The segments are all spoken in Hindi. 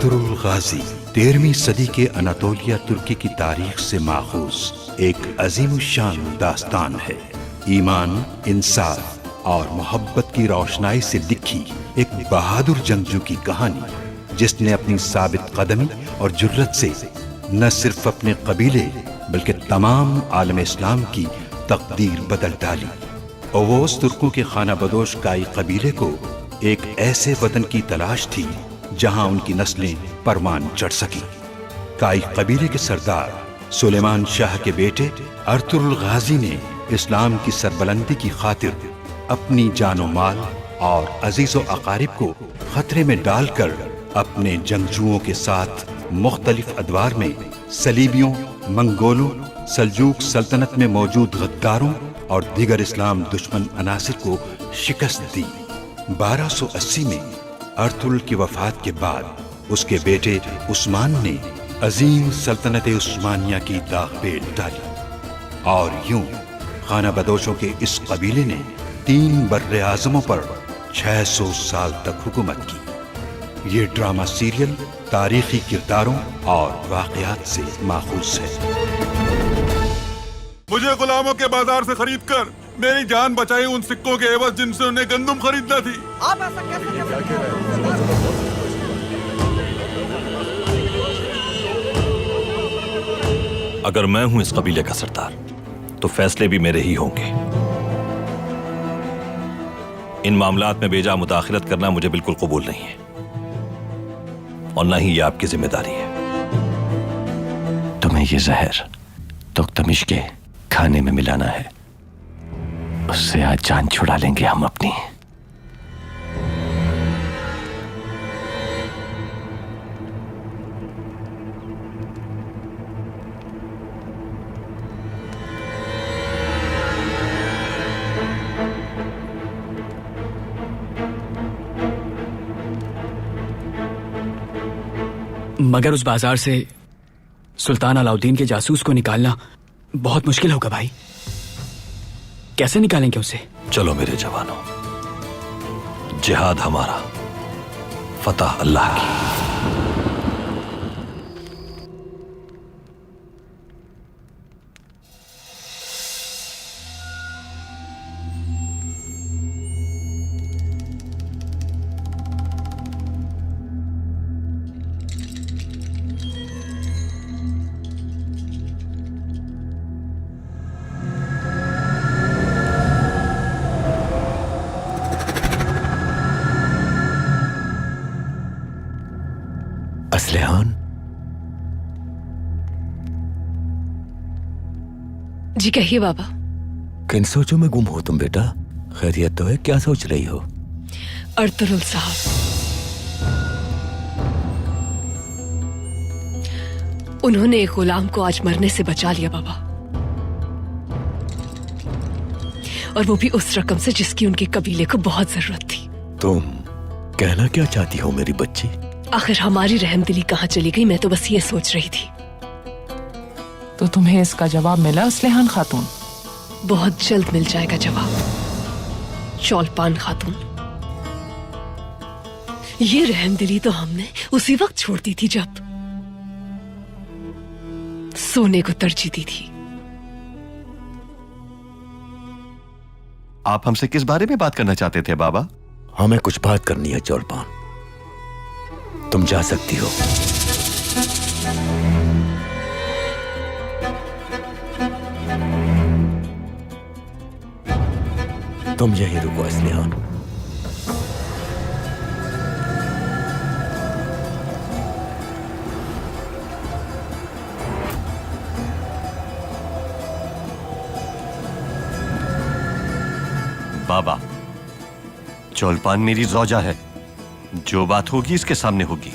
अर्तुरुल गाजी 13वीं सदी के अनातोलिया तुर्की की तारीख से माखूज एक अजीमुशान दास्तान है। ईमान, इंसाफ और मोहब्बत की रोशनाई से लिखी एक बहादुर जंगजू की कहानी, जिसने अपनी साबित कदमी और जुर्रत से न सिर्फ अपने कबीले बल्कि तमाम आलम इस्लाम की तकदीर बदल डाली। ओवोस तुर्कों के खाना बदोश काई कबीले को एक ऐसे वतन की तलाश थी जहां उनकी नस्लें परवान चढ़ सकी। काई कबीले के सरदार सुलेमान शाह के बेटे अर्तुरुल गाजी ने इस्लाम की सरबलंदी की खातिर अपनी जानो माल और अजीजो अकारिब को खतरे में डालकर अपने जंगजुओं के साथ मुख्तलिफ अदवार में सलीबियों, मंगोलों, सल्जूक सल्तनत में मौजूद गद्दारों और दीगर इस्लाम दुश्मन अनासिर को शिकस्त दी। 1280 में अर्तुरुल की वफात के बाद उसके बेटे उस्मान ने अजीम सल्तनत उस्मानिया की दाग पेल डाली और यूं खाना बदोशों के इस कबीले ने 3 बर्रे आज़मों पर 600 साल तक हुकूमत की। ये ड्रामा सीरियल तारीखी किरदारों और वाक़यात से माखूज है। मुझे गुलामों के बाजार से खरीदकर मेरी जान बचाई उन सिक्कों के एवज जिनसे उन्हें गंदुम खरीदना थी। आप ऐसा कैसे कर सकते हैं? अगर मैं हूं इस कबीले का सरदार तो फैसले भी मेरे ही होंगे। इन मामलात में बेजा मुदाखलत करना मुझे बिल्कुल कबूल नहीं है और न ही ये आपकी जिम्मेदारी है। तुम्हें ये जहर तुख्तमिश के खाने में मिलाना है, उससे आज जान छुड़ा लेंगे हम अपनी। मगर उस बाजार से सुल्तान अलाउद्दीन के जासूस को निकालना बहुत मुश्किल होगा भाई। कैसे निकालेंगे उसे? चलो मेरे जवानों, जिहाद हमारा, फतह अल्लाह की। असलहान, जी कहिए बाबा। किन सोचों में गुम हो तुम बेटा? खैरियत तो है? क्या सोच रही हो? अर्तुरुल साहब, उन्होंने एक गुलाम को आज मरने से बचा लिया बाबा, और वो भी उस रकम से जिसकी उनके कबीले को बहुत जरूरत थी। तुम कहना क्या चाहती हो मेरी बच्ची? आखिर हमारी रहमदिली कहाँ चली गई? मैं तो बस ये सोच रही थी। तो तुम्हें इसका जवाब मिला असलहान खातून? बहुत जल्द मिल जाएगा जवाब चौलपान खातून। ये रहमदिली तो हमने उसी वक्त छोड़ दी थी जब सोने को तरजीह दी थी। आप हमसे किस बारे में बात करना चाहते थे बाबा? हमें कुछ बात करनी है चौलपान, तुम जा सकती हो। तुम यहीं रुको असलहान। बाबा, चौलपान मेरी ज़ौजा है, जो बात होगी इसके सामने होगी।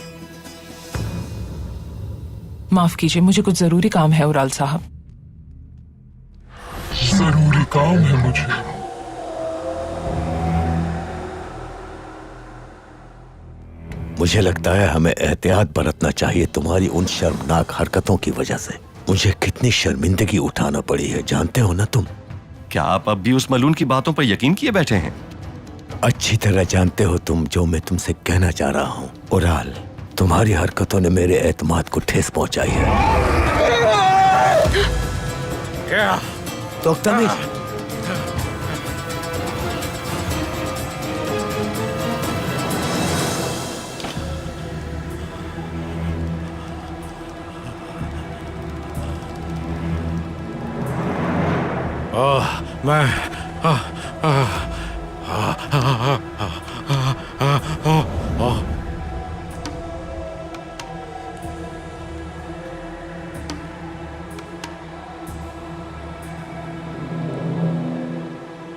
माफ कीजिए, मुझे कुछ जरूरी काम है उराल साहब। जरूरी काम है मुझे। मुझे लगता है हमें एहतियात बरतना चाहिए तुम्हारी उन शर्मनाक हरकतों की वजह से। मुझे कितनी शर्मिंदगी उठाना पड़ी है, जानते हो ना तुम? क्या आप अब भी उस मलून की बातों पर यकीन किए बैठे हैं? अच्छी तरह जानते हो तुम जो मैं तुमसे कहना चाह रहा हूं। उराल, तुम्हारी हरकतों ने मेरे एतमाद को ठेस पहुंचाई है। तोख्तामिश,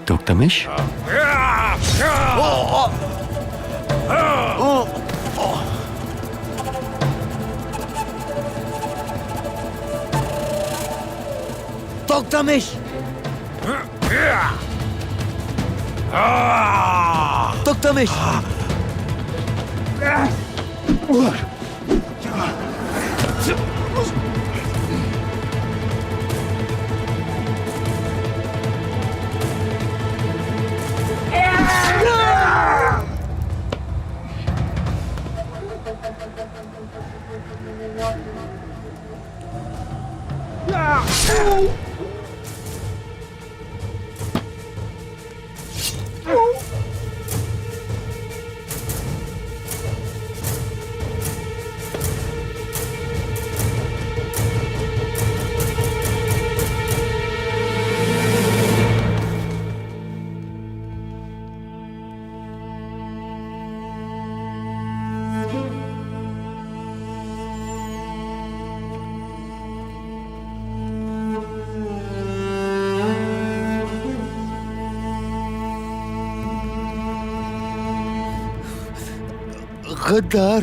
तोख्तामिश, तोख्तामिश, तोख्तामिश, गद्दार।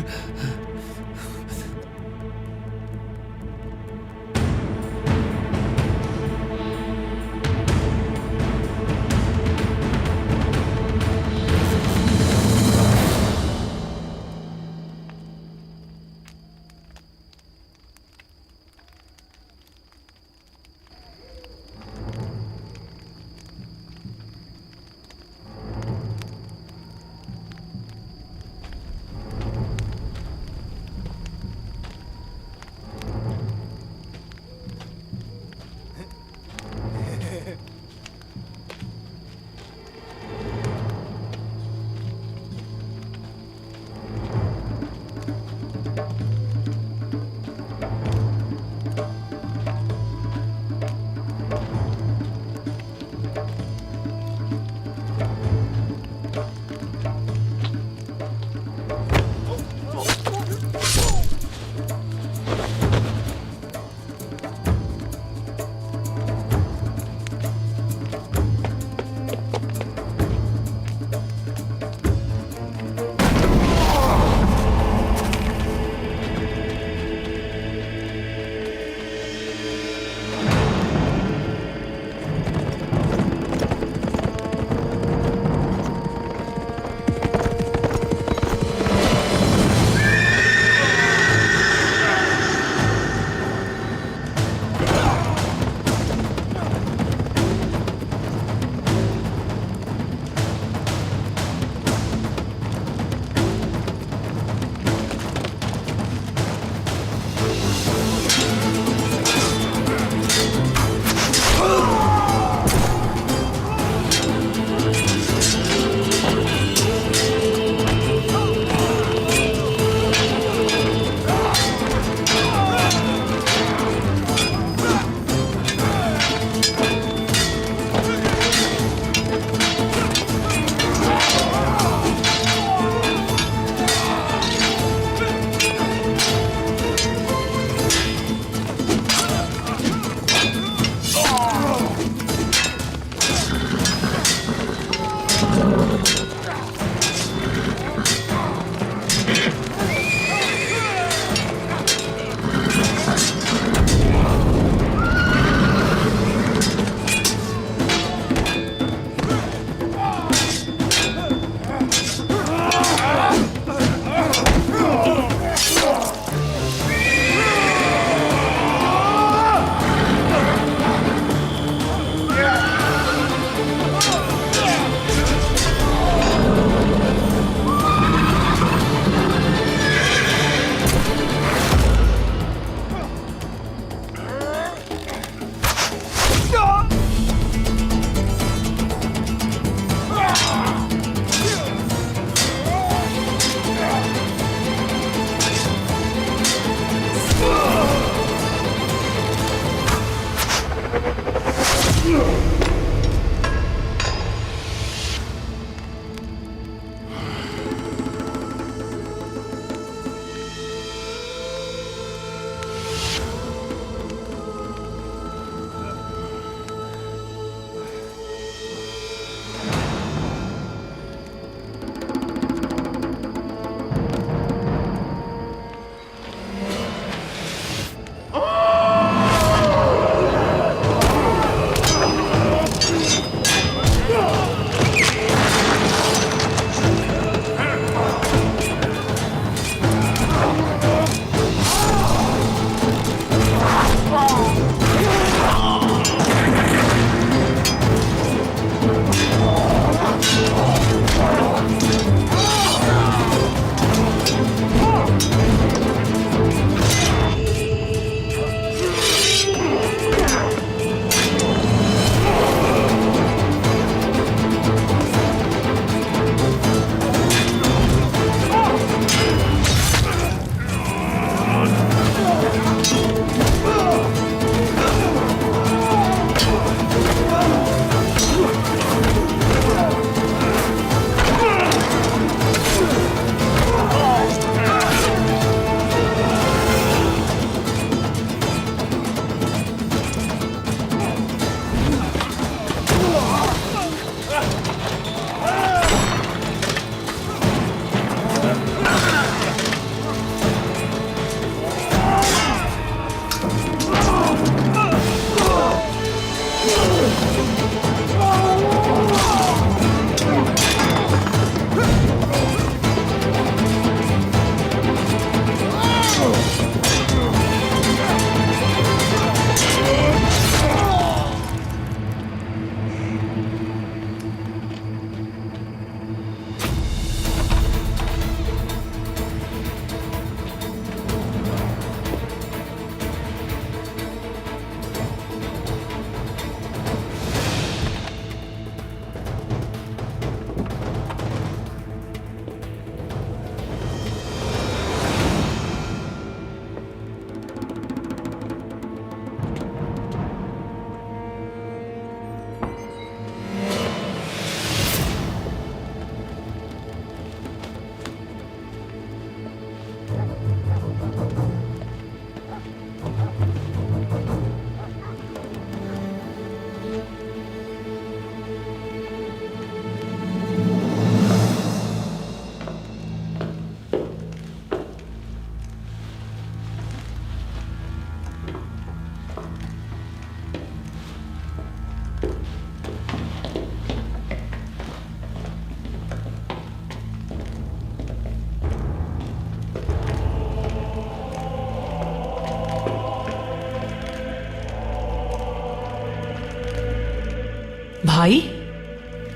भाई,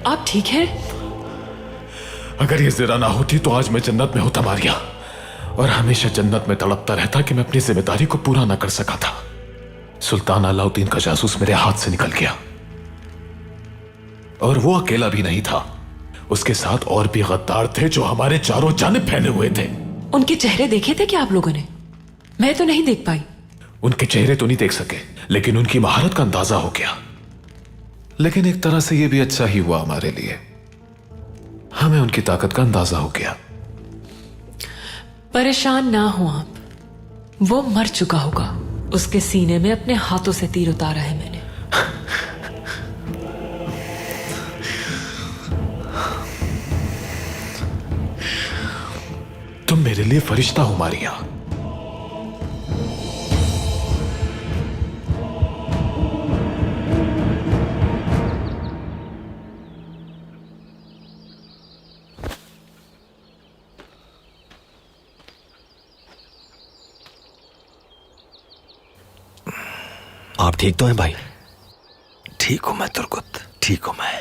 आप ठीक हैं? अगर ये ज़रा ना होती तो आज मैं जन्नत में होता मारिया, और हमेशा जन्नत में तड़पता रहता कि मैं अपनी जिम्मेदारी को पूरा ना कर सका था। सुल्तान अलाउद्दीन का जासूस मेरे हाथ से निकल गया, और वो अकेला भी नहीं था, उसके साथ और भी गद्दार थे जो हमारे चारों जानिब फैले हुए थे। उनके चेहरे देखे थे क्या आप लोगों ने? मैं तो नहीं देख पाई। उनके चेहरे तो नहीं देख सके, लेकिन उनकी महारत का अंदाजा हो गया। लेकिन एक तरह से यह भी अच्छा ही हुआ हमारे लिए, हमें उनकी ताकत का अंदाजा हो गया। परेशान ना हो आप, वो मर चुका होगा। उसके सीने में अपने हाथों से तीर उतारा है मैंने। तुम मेरे लिए फरिश्ता हो मारिया। आप ठीक तो हैं भाई? ठीक हूं मैं तुर्गुत, ठीक हूं मैं।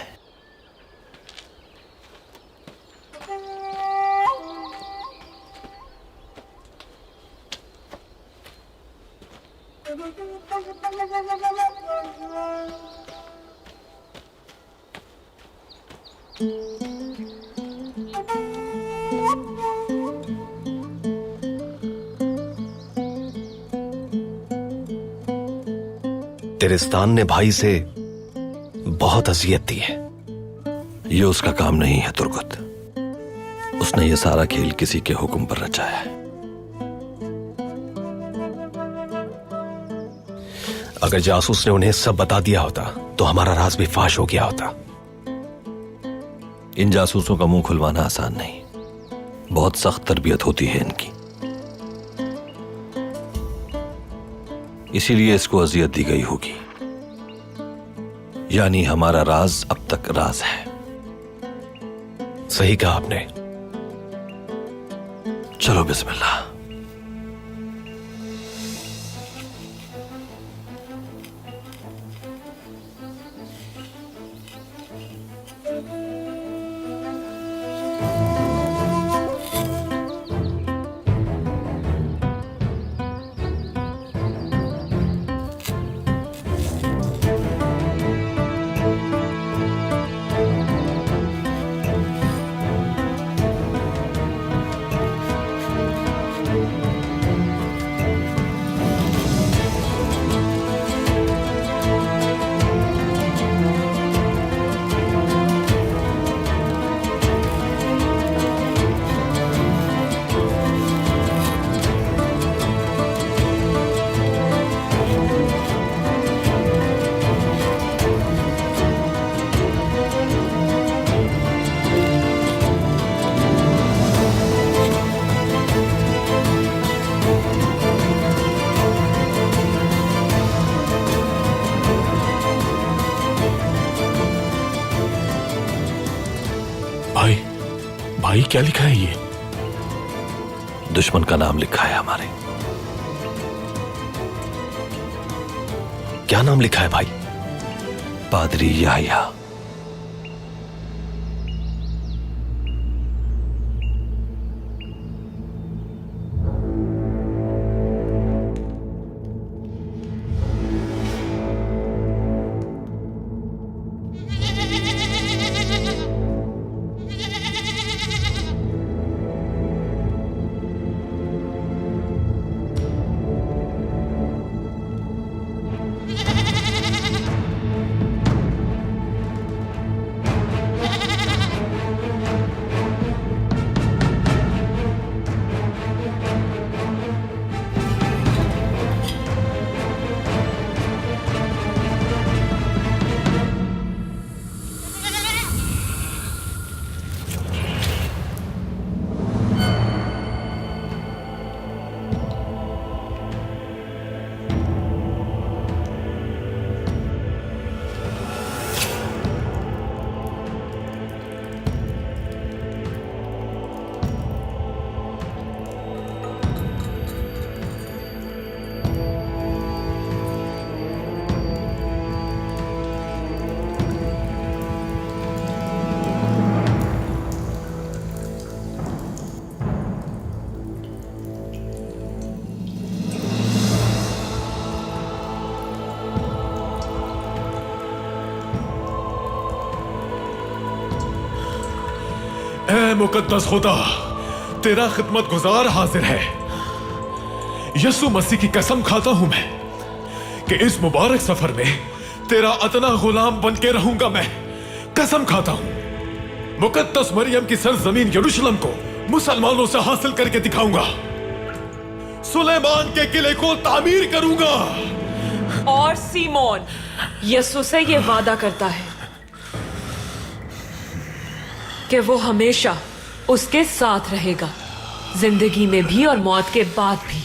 तिरिस्तान ने भाई से बहुत अजियत दी है। ये उसका काम नहीं है तुर्गुत। उसने ये सारा खेल किसी के हुक्म पर रचाया है। अगर जासूस ने उन्हें सब बता दिया होता तो हमारा राज भी फाश हो गया होता। इन जासूसों का मुंह खुलवाना आसान नहीं, बहुत सख्त तरबियत होती है इनकी। इसीलिए इसको अजियत दी गई होगी। यानी हमारा राज अब तक राज है। सही कहा आपने। चलो बिस्मिल्लाह। भाई क्या लिखा है ये? दुश्मन का नाम लिखा है हमारे। क्या नाम लिखा है भाई? पादरी याह्या। ऐ मुकद्दस खुदा, तेरा खिदमत गुजार हाजिर है। यसु मसीह की कसम खाता हूं मैं कि इस मुबारक सफर में तेरा अदना गुलाम बन के रहूंगा। मैं कसम खाता हूं मुकद्दस मरियम की सरजमीन यरूशलेम को मुसलमानों से हासिल करके दिखाऊंगा। सुलेमान के किले को तामीर करूंगा। और सीमोन यसु से ये वादा करता है कि वो हमेशा उसके साथ रहेगा, जिंदगी में भी और मौत के बाद भी।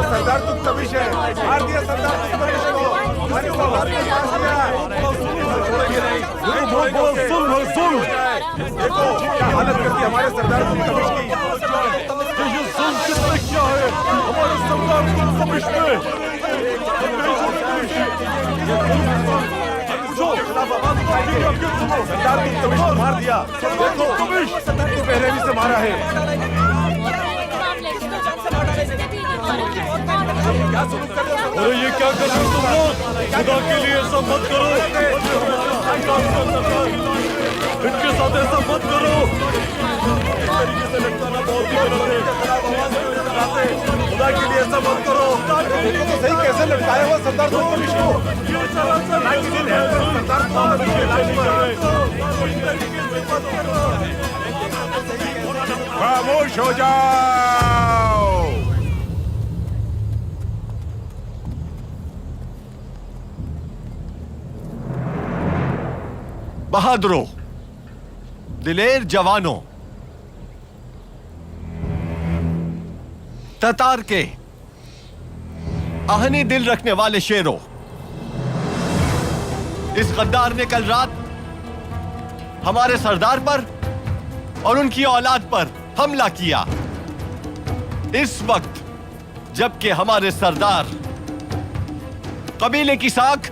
सरदार तुम तमीश है, मार दिया सरदार तमीश को, हमारे सरदार को मार दिया। देखो क्या हालत करती हमारे सरदार तुम तमीश की। ये जुल्म कितना क्या है हमारे सरदार तुम तमीश ने। सरदार तुम तमीश को मार दिया। देखो सरदार को बेरहमी से मारा है। अरे ये क्या कर रहे हो तुम लोग? खुदा के लिए ऐसा मत करो। इनके साथ ऐसा मत करो। खुदा के लिए ऐसा मत करो। देखो तो सही कैसे लटकाया हुआ सरदार को पुलिस को। खामोश हो जाओ। बहादुरों, दिलेर जवानों, ततार के आहनी दिल रखने वाले शेरों, इस गद्दार ने कल रात हमारे सरदार पर और उनकी औलाद पर हमला किया। इस वक्त जबकि हमारे सरदार कबीले की साख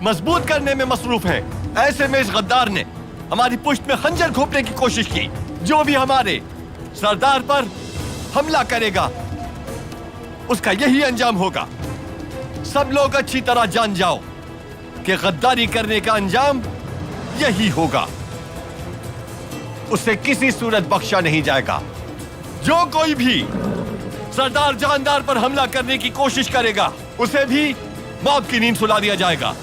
मजबूत करने में मसरूफ है, ऐसे में इस गद्दार ने हमारी पुष्ट में खंजर घोंपने की कोशिश की। जो भी हमारे सरदार पर हमला करेगा उसका यही अंजाम होगा। सब लोग अच्छी तरह जान जाओ कि गद्दारी करने का अंजाम यही होगा। उसे किसी सूरत बख्शा नहीं जाएगा। जो कोई भी सरदार जानदार पर हमला करने की कोशिश करेगा उसे भी मौत की नींद सुला दिया जाएगा।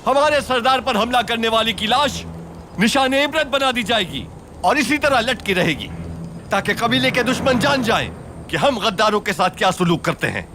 हमारे सरदार पर हमला करने वाले की लाश निशाने इबरत बना दी जाएगी और इसी तरह लटकी रहेगी ताकि कबीले के दुश्मन जान जाएं कि हम गद्दारों के साथ क्या सुलूक करते हैं।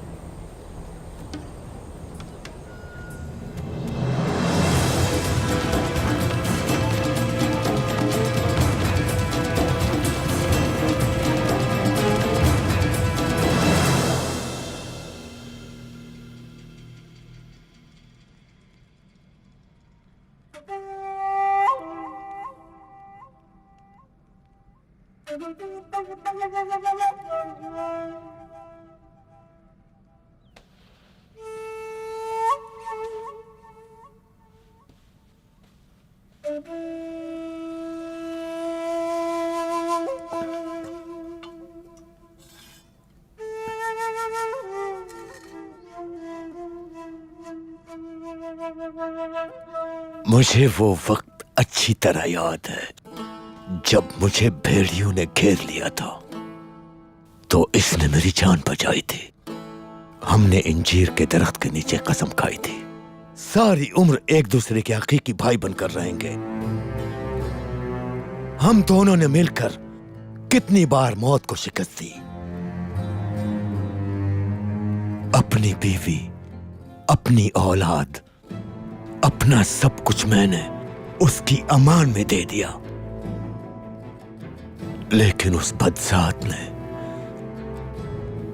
मुझे वो वक्त अच्छी तरह याद है जब मुझे भेड़ियों ने घेर लिया था तो इसने मेरी जान बचाई थी। हमने इंजीर के दरख्त के नीचे कसम खाई थी सारी उम्र एक दूसरे के हकीकी भाई बनकर रहेंगे। हम दोनों ने मिलकर कितनी बार मौत को शिकस्त दी। अपनी बीवी, अपनी औलाद, अपना सब कुछ मैंने उसकी अमान में दे दिया, लेकिन उस बदजात ने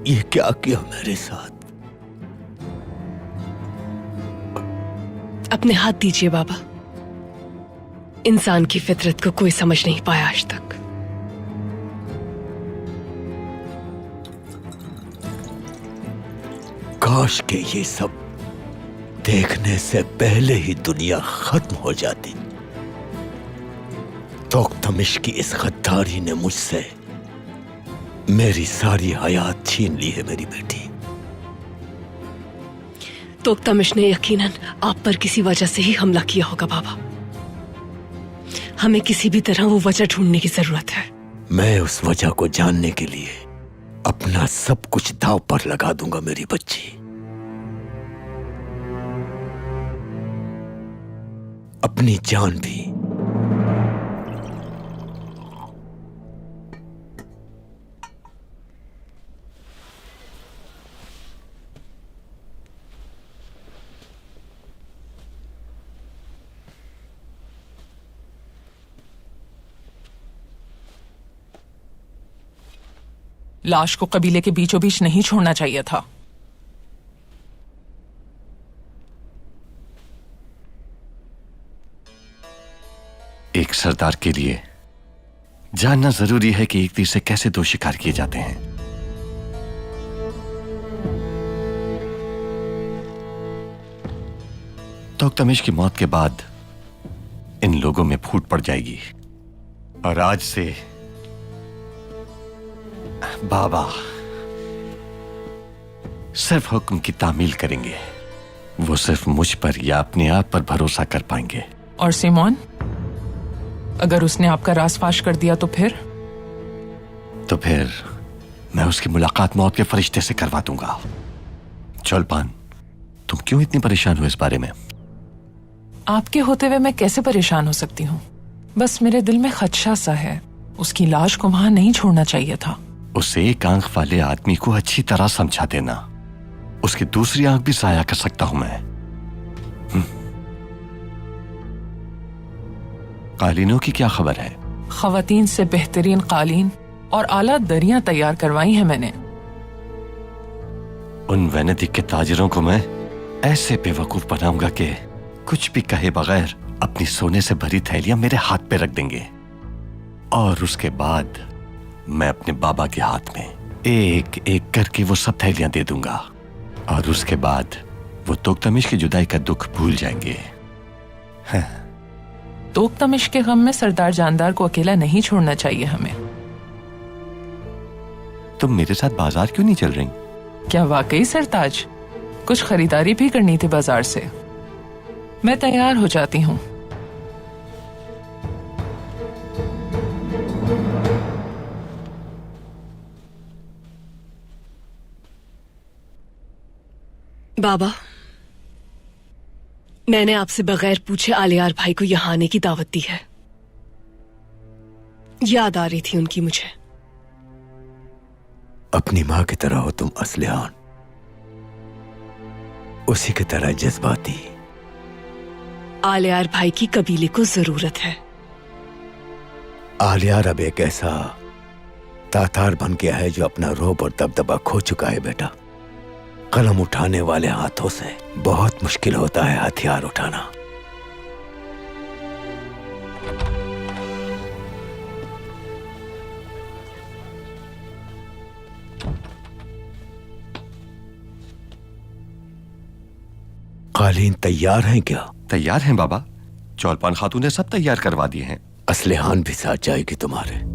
ये क्या किया मेरे साथ? अपने हाथ दीजिए बाबा। इंसान की फितरत को कोई समझ नहीं पाया आज तक। काश के ये सब देखने से पहले ही दुनिया खत्म हो जाती। तोख्तमिश की इस गद्दारी ने मुझसे मेरी सारी हयात छीन ली है मेरी बेटी। तोख्तमिश ने यकीनन आप पर किसी वजह से ही हमला किया होगा बाबा। हमें किसी भी तरह वो वजह ढूंढने की जरूरत है। मैं उस वजह को जानने के लिए अपना सब कुछ दांव पर लगा दूंगा मेरी बच्ची। अपनी जान भी। लाश को कबीले के बीचों बीच नहीं छोड़ना चाहिए था। एक सरदार के लिए जानना जरूरी है कि एक तीर से कैसे दो शिकार किए जाते हैं। तोख्तमिश की मौत के बाद इन लोगों में फूट पड़ जाएगी और आज से बाबा सिर्फ हुक्म की तामील करेंगे। वो सिर्फ मुझ पर या अपने आप पर भरोसा कर पाएंगे। और सिमोन, अगर उसने आपका राज फाश कर दिया तो फिर मैं उसकी मुलाकात मौत के फरिश्ते से करवा दूंगा। चौलपान, तुम क्यों इतनी परेशान हो इस बारे में? आपके होते हुए मैं कैसे परेशान हो सकती हूँ? बस मेरे दिल में खदशा सा है। उसकी लाश को वहां नहीं छोड़ना चाहिए था। उसे एक आंख वाले आदमी को अच्छी तरह समझा देना। उसकी दूसरी आंख भी साया कर सकता हूं मैं। कालीनों की क्या खबर है? खवातीन से बेहतरीन कालीन और आला दरियां तैयार करवाई हैं मैंने। उन वेनेदिक के ताजिरों को मैं ऐसे बेवकूफ बनाऊंगा कि कुछ भी कहे बगैर अपनी सोने से भरी थैलियां मेरे हाथ पे रख देंगे और उसके बाद मैं अपने बाबा के हाथ में एक एक करके वो सब थैलियां दे दूंगा और उसके बाद वो तोख्तमिश की जुदाई का दुख भूल जाएंगे। तोख्तमिश के गम में सरदार जानदार को अकेला नहीं छोड़ना चाहिए हमें। तुम मेरे साथ बाजार क्यों नहीं चल रही? क्या वाकई सरताज? कुछ खरीदारी भी करनी थी बाजार से। मैं तैयार हो जाती हूँ। बाबा, मैंने आपसे बगैर पूछे आलियार भाई को यहां आने की दावत दी है। याद आ रही थी उनकी मुझे। अपनी मां की तरह हो तुम असलिहान, उसी की तरह जज्बाती। आलियार भाई की कबीले को जरूरत है। आलियार अब एक ऐसा तातार बन गया है जो अपना रोब और दबदबा खो चुका है बेटा। कलम उठाने वाले हाथों से बहुत मुश्किल होता है हथियार उठाना। कालीन तैयार हैं क्या? तैयार हैं बाबा। चौलपान खातून ने सब तैयार करवा दिए हैं। असलिहान भी साथ जाएगी तुम्हारे।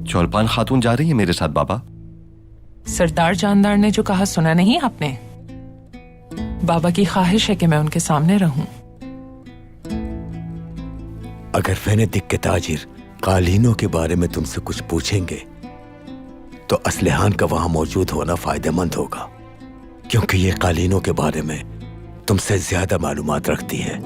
चौलपान खातून जा रही है मेरे साथ बाबा। सरदार जानदार ने जो कहा सुना नहीं आपने? बाबा की ख्वाहिश है कि मैं उनके सामने रहूं। अगर वेनेदिक के ताजिर कालीनों के बारे में तुमसे कुछ पूछेंगे तो असलिहान का वहां मौजूद होना फायदेमंद होगा, क्योंकि ये कालीनों के बारे में तुमसे ज्यादा मालूमात रखती है।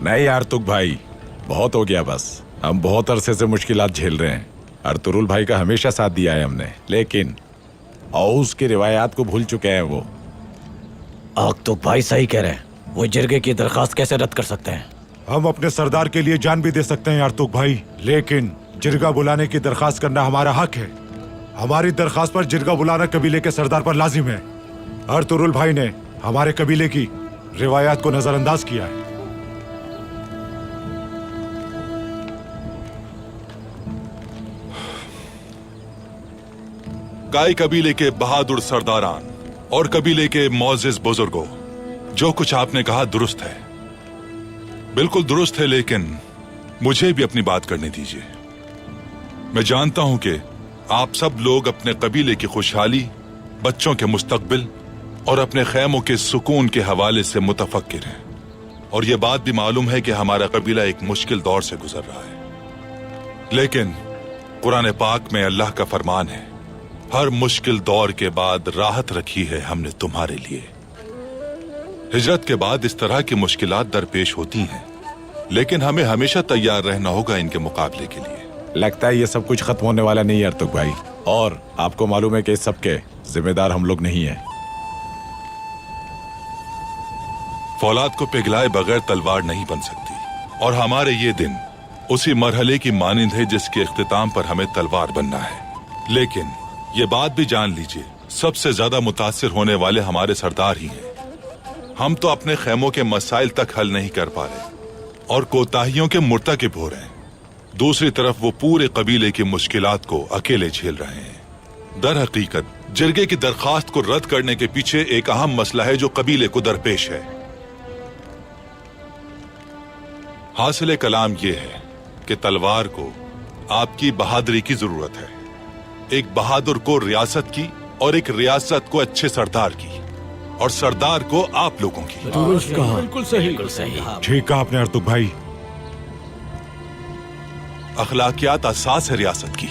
नहीं आर्तुक भाई, बहुत हो गया बस। हम बहुत अरसे से मुश्किलात झेल रहे हैं। अर्तुरुल भाई का हमेशा साथ दिया है हमने, लेकिन औस की रिवायात को भूल चुके हैं वो। आर्तुक भाई सही कह रहे हैं। वो जिरगे की दरखास्त कैसे रद्द कर सकते हैं? हम अपने सरदार के लिए जान भी दे सकते हैं आर्तुक भाई, लेकिन जिरगा बुलाने की दरखास्त करना हमारा हक है। हमारी दरखास्त पर जिरगा बुलाना कबीले के सरदार पर लाजिम है। अर्तुरुल भाई ने हमारे कबीले की रिवायात को नजरअंदाज किया है। गाय कबीले के बहादुर सरदारान और कबीले के मोअज़्ज़िज़ बुजुर्गों, जो कुछ आपने कहा दुरुस्त है, बिल्कुल दुरुस्त है, लेकिन मुझे भी अपनी बात करने दीजिए। मैं जानता हूं कि आप सब लोग अपने कबीले की खुशहाली, बच्चों के मुस्तकबिल और अपने खैमों के सुकून के हवाले से मुतफक्किर हैं, और यह बात भी मालूम है कि हमारा कबीला एक मुश्किल दौर से गुजर रहा है। लेकिन कुरान पाक में अल्लाह का फरमान है, हर मुश्किल दौर के बाद राहत रखी है हमने तुम्हारे लिए। हिजरत के बाद इस तरह की मुश्किलात दरपेश होती हैं, लेकिन हमें हमेशा तैयार रहना होगा इनके मुकाबले के लिए। लगता है ये सब कुछ खत्म होने वाला नहीं है अर्तुक भाई, और आपको मालूम है कि इस सब के जिम्मेदार हम लोग नहीं हैं। फौलाद को पिघलाए बगैर तलवार नहीं बन सकती, और हमारे ये दिन उसी मरहले की मानिंद है जिसके इख्तिताम पर हमें तलवार बनना है। लेकिन ये बात भी जान लीजिए, सबसे ज्यादा मुतासिर होने वाले हमारे सरदार ही हैं। हम तो अपने खैमों के मसाइल तक हल नहीं कर पा रहे और कोताहियों के मुर्तकिब हो रहे हैं। दूसरी तरफ वो पूरे कबीले की मुश्किलात को अकेले झेल रहे हैं। दर हकीकत जिरगे की दरखास्त को रद्द करने के पीछे एक अहम मसला है जो कबीले को दरपेश है। हासिल कलाम ये है कि तलवार को आपकी बहादुरी की जरूरत है, एक बहादुर को रियासत की और एक रियासत को अच्छे सरदार की, और सरदार को आप लोगों की। बिल्कुल सही। ठीक कहा आपने अर्तुक भाई। अखलाकियात असास है रियासत की।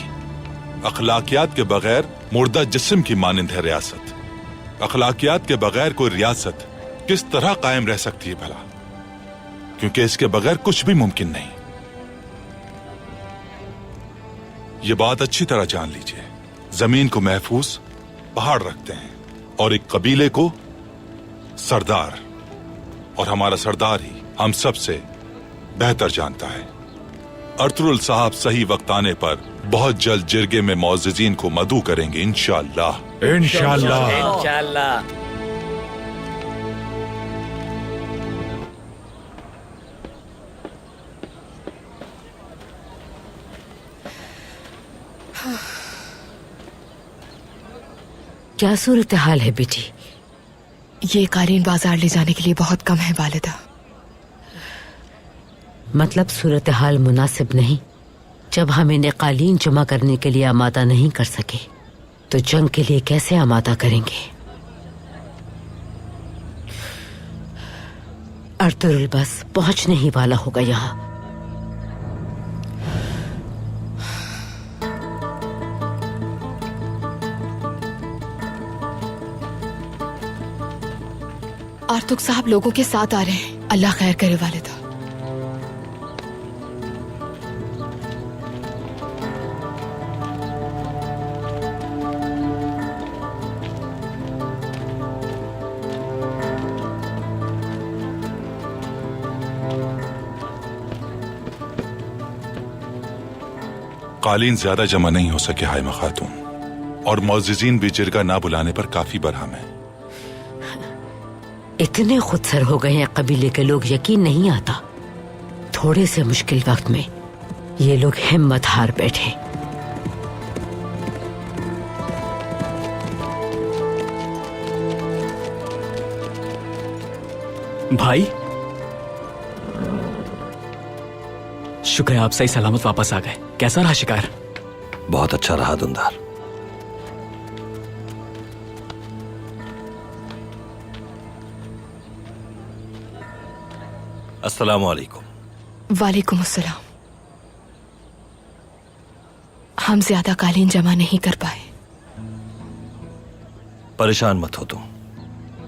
अखलाकियात के बगैर मुर्दा जिस्म की मानिंद है रियासत। अखलाकियात के बगैर कोई रियासत किस तरह कायम रह सकती है भला, क्योंकि इसके बगैर कुछ भी मुमकिन नहीं। ये बात अच्छी तरह जान लीजिए, जमीन को महफूज पहाड़ रखते हैं और एक कबीले को सरदार, और हमारा सरदार ही हम सबसे बेहतर जानता है। अर्तुरुल साहब सही वक्त आने पर बहुत जल्द जिरगे में मोअज़्ज़िज़ीन को मदऊ करेंगे इंशाअल्लाह। इंशाअल्लाह। क्या सूरत हाल है बेटी? ये कालीन बाजार ले जाने के लिए बहुत कम है वालिदा। मतलब सूरत हाल मुनासिब नहीं? जब हम इन्हें कालीन जमा करने के लिए आमादा नहीं कर सके तो जंग के लिए कैसे आमादा करेंगे? अर्तुरुल बस पहुंचने ही वाला होगा यहाँ। आर्तुक साहब लोगों के साथ आ रहे हैं। अल्लाह खैर करे वालिदा। कालीन ज्यादा जमा नहीं हो सके हाइमा खातून, और मोअज़्ज़िज़ीन भी जिरगा ना बुलाने पर काफी बरहम है। इतने खुदसर हो गए हैं कबीले के लोग, यकीन नहीं आता। थोड़े से मुश्किल वक्त में ये लोग हिम्मत हार बैठे। भाई शुक्र है आप सही सलामत वापस आ गए। कैसा रहा शिकार? बहुत अच्छा रहा दुंदार। अस्सलाम वालेकुम। वालेकुम अस्सलाम। हम ज्यादा कालीन जमा नहीं कर पाए। परेशान मत हो तुम,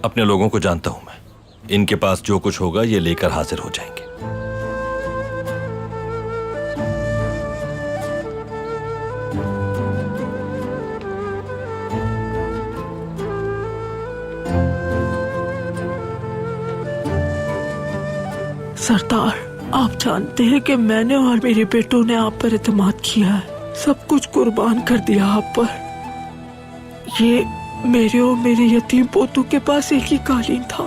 अपने लोगों को जानता हूं मैं। इनके पास जो कुछ होगा ये लेकर हाजिर हो जाएंगे। आप जानते हैं कि मैंने और मेरे बेटों ने आप पर एतमाद किया है, सब कुछ कुर्बान कर दिया आप पर। ये मेरे और मेरे यतीम पोतों के पास एक ही कालीन था,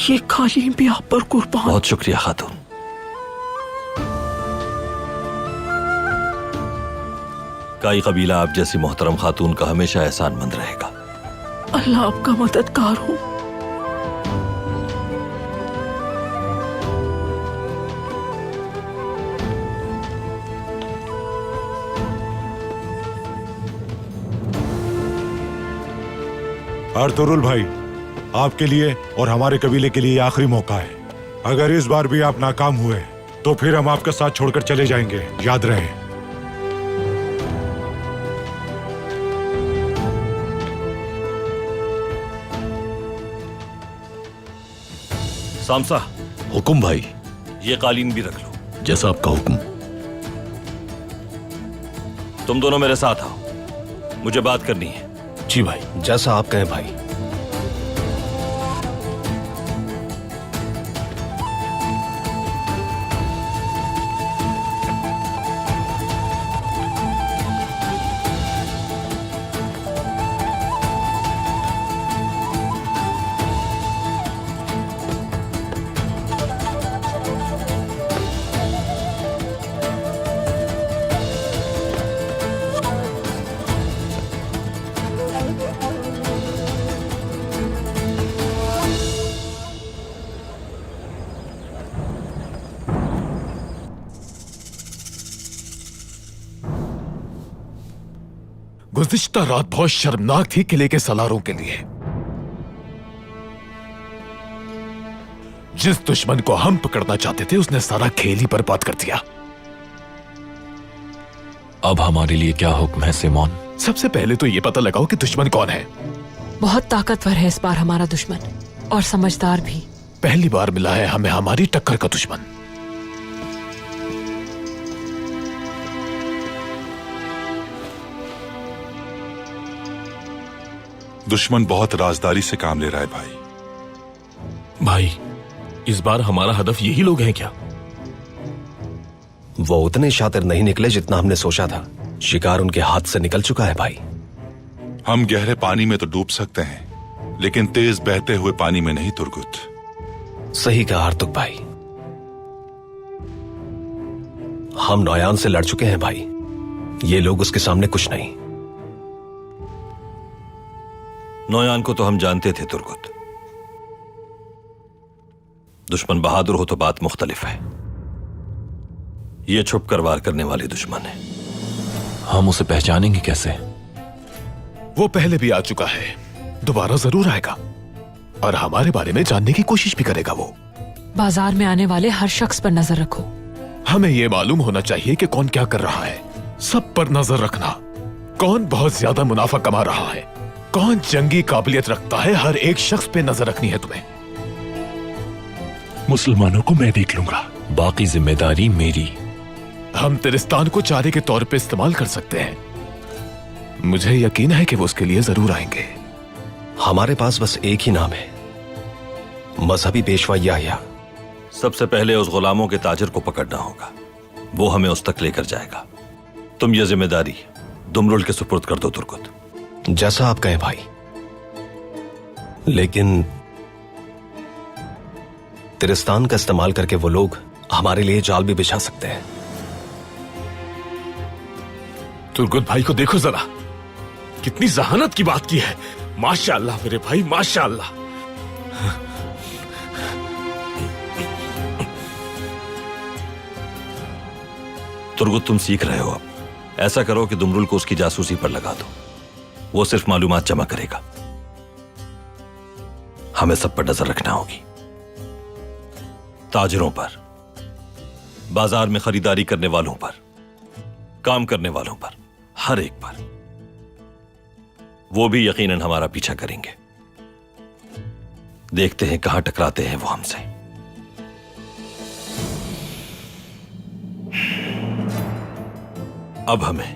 ये कालीन भी आप पर कुर्बान। बहुत शुक्रिया खातून। काई कबीला आप जैसी मोहतरम खातून का हमेशा एहसानमंद रहेगा। अल्लाह आपका मददगार हो। अर्तुरुल भाई, आपके लिए और हमारे कबीले के लिए ये आखिरी मौका है। अगर इस बार भी आप नाकाम हुए तो फिर हम आपका साथ छोड़कर चले जाएंगे, याद रहे। सामसा, हुकुम भाई। ये कालीन भी रख लो। जैसा आपका हुक्म। तुम दोनों मेरे साथ आओ, मुझे बात करनी है। जी भाई। जैसा आप कहें भाई। गुज़िश्ता रात बहुत शर्मनाक थी किले के सलारों के लिए। जिस दुश्मन को हम पकड़ना चाहते थे उसने सारा खेल ही बर्बाद कर दिया। अब हमारे लिए क्या हुक्म है सिमोन? सबसे पहले तो ये पता लगाओ कि दुश्मन कौन है। बहुत ताकतवर है इस बार हमारा दुश्मन, और समझदार भी। पहली बार मिला है हमें हमारी टक्कर का दुश्मन। दुश्मन बहुत राजदारी से काम ले रहा है भाई। भाई, इस बार हमारा हदफ यही लोग हैं क्या? वो उतने शातिर नहीं निकले जितना हमने सोचा था। शिकार उनके हाथ से निकल चुका है भाई। हम गहरे पानी में तो डूब सकते हैं, लेकिन तेज बहते हुए पानी में नहीं तुर्गुत। सही कहा आर्तुक भाई। हम नौयान से लड़ चुके हैं भाई, ये लोग उसके सामने कुछ नहीं। नौयान को तो हम जानते थे तुर्गुत। दुश्मन बहादुर हो तो बात मुख्तलिफ है, ये छुप कर वार करने वाले दुश्मन है। हम उसे पहचानेंगे कैसे? वो पहले भी आ चुका है, दोबारा जरूर आएगा और हमारे बारे में जानने की कोशिश भी करेगा। वो बाजार में आने वाले हर शख्स पर नजर रखो। हमें यह मालूम होना चाहिए कि कौन क्या कर रहा है। सब पर नजर रखना। कौन बहुत ज्यादा मुनाफा कमा रहा है, कौन जंगी काबिलियत रखता है, हर एक शख्स पे नजर रखनी है तुम्हें। मुसलमानों को मैं देख लूंगा, बाकी जिम्मेदारी मेरी। हम तिरिस्तान को चारे के तौर पे इस्तेमाल कर सकते हैं। मुझे यकीन है कि वो उसके लिए जरूर आएंगे। हमारे पास बस एक ही नाम है, मजहबी पेशवा याह्या। सबसे पहले उस गुलामों के ताजिर को पकड़ना होगा, वो हमें उस तक लेकर जाएगा। तुम ये जिम्मेदारी दुमरुल के सुपुर्द कर दो तुर्गुत। जैसा आप कहें भाई, लेकिन तिरिस्तान का इस्तेमाल करके वो लोग हमारे लिए जाल भी बिछा सकते हैं। तुर्गुत भाई को देखो जरा, कितनी जहानत की बात की है। माशाअल्लाह मेरे भाई, माशाअल्लाह। तुर्गुत, तुम सीख रहे हो। अब ऐसा करो कि दुमरुल को उसकी जासूसी पर लगा दो, वो सिर्फ मालूमात जमा करेगा। हमें सब पर नजर रखना होगी, ताजिरों पर, बाजार में खरीदारी करने वालों पर, काम करने वालों पर, हर एक पर। वो भी यकीनन हमारा पीछा करेंगे। देखते हैं कहां टकराते हैं वो हमसे। अब हमें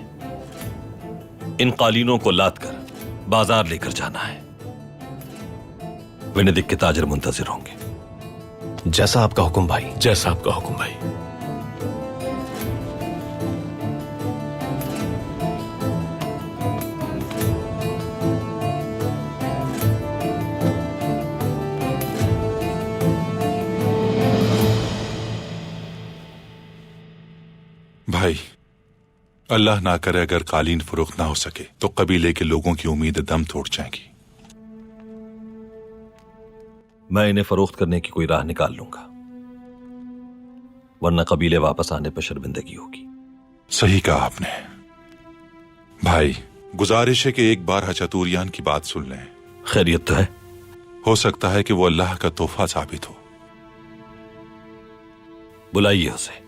इन कालीनों को लाद कर बाजार लेकर जाना है। वेनेदिक के ताजिर मुंतजिर होंगे। जैसा आपका हुक्म भाई। जैसा आपका हुक्म भाई। भाई, अल्लाह ना करे अगर कालीन फरोख्त ना हो सके तो कबीले के लोगों की उम्मीद दम तोड़ जाएगी। मैं इन्हें फरोख्त करने की कोई राह निकाल लूंगा, वरना कबीले वापस आने पर शर्मिंदगी होगी। सही कहा आपने। भाई, गुजारिश है कि एक बार हचतूरियान की बात सुन लें। खैरियत तो है? हो सकता है कि वो अल्लाह का तोहफा साबित हो। बुलाइए उसे।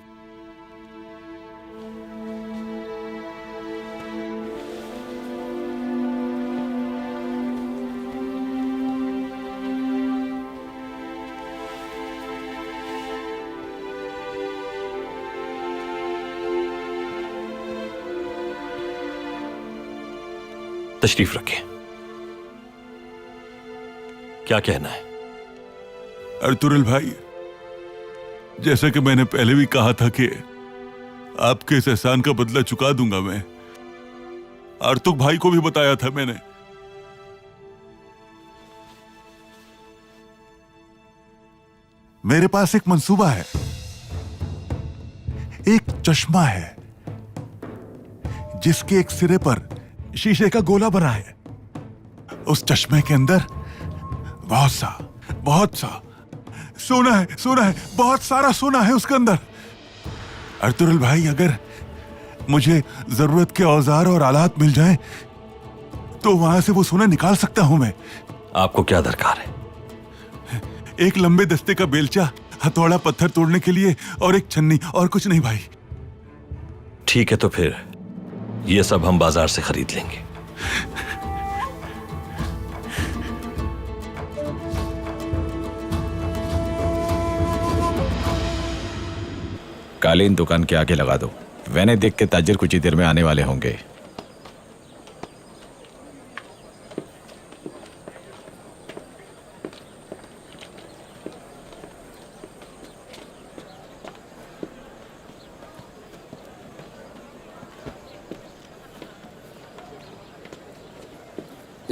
तशरीफ रखें। क्या कहना है? अर्तुरुल भाई, जैसा कि मैंने पहले भी कहा था कि आपके इस एहसान का बदला चुका दूंगा मैं। आर्तुक भाई को भी बताया था मैंने। मेरे पास एक मंसूबा है, एक चश्मा है जिसके एक सिरे पर शीशे का गोला बना है। उस चश्मे के अंदर बहुत सा सोना है, बहुत सारा सोना है उसके अंदर। अर्तुरुल भाई, अगर मुझे जरूरत के औजार और आलात मिल जाएं, तो वहां से वो सोना निकाल सकता हूं मैं। आपको क्या दरकार है? एक लंबे दस्ते का बेलचा, हथौड़ा पत्थर तोड़ने के लिए, और एक छन्नी, और कुछ नहीं भाई। ठीक है, तो फिर ये सब हम बाजार से खरीद लेंगे। कालीन दुकान के आगे लगा दो। वैने देख के ताजिर कुछ ही देर में आने वाले होंगे।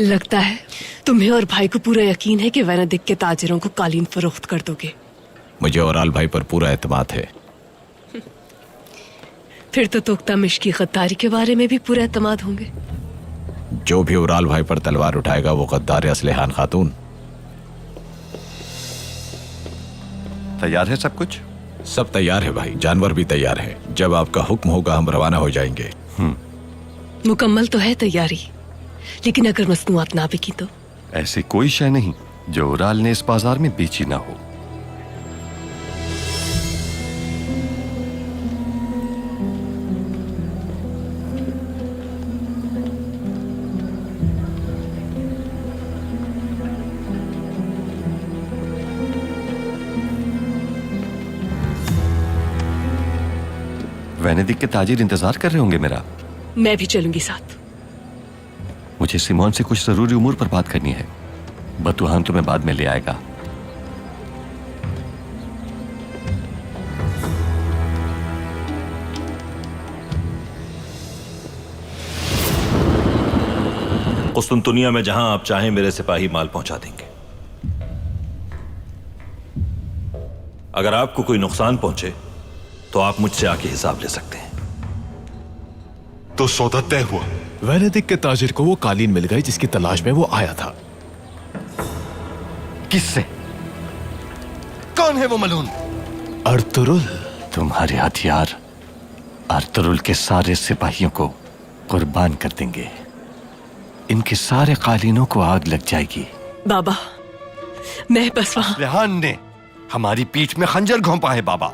लगता है तुम्हें और भाई को पूरा यकीन है कि वैनादिक के ताजिरों को कालीन फरोख्त कर दोगे। मुझे ओराल भाई पर पूरा एतमाद है। फिर तो तुख्तामिश की गद्दारी के बारे में भी पूरा एतमाद होंगे। जो भी ओराल भाई पर तलवार उठाएगा वो गद्दार है असलेहान खातून। तैयार है सब कुछ? सब तैयार है भाई, जानवर भी तैयार है। जब आपका हुक्म होगा हम रवाना हो जाएंगे। मुकम्मल तो है तैयारी, लेकिन अगर मसनूआत ना बिकी तो? ऐसी कोई शय नहीं जो उराल ने इस बाजार में बेची ना हो। वेनेदिक के ताजिर इंतजार कर रहे होंगे मेरा। मैं भी चलूंगी साथ। मुझे सिमोन से कुछ जरूरी उमूर पर बात करनी है। बतूहान तुम्हें बाद में ले आएगा। कुस्तुनतुनिया में जहां आप चाहें मेरे सिपाही माल पहुंचा देंगे। अगर आपको कोई नुकसान पहुंचे तो आप मुझसे आके हिसाब ले सकते हैं। तो सौदा तय हुआ। वेनेदिक के ताजिर को वो कालीन मिल गई जिसकी तलाश में वो आया था। किससे? कौन है वो मलून? अर्तुरुल। तुम्हारे हथियार अर्तुरुल के सारे सिपाहियों को कुर्बान कर देंगे। इनके सारे कालीनों को आग लग जाएगी। बाबा, मैं बस वहां। रेहान ने हमारी पीठ में खंजर घोंपा है बाबा।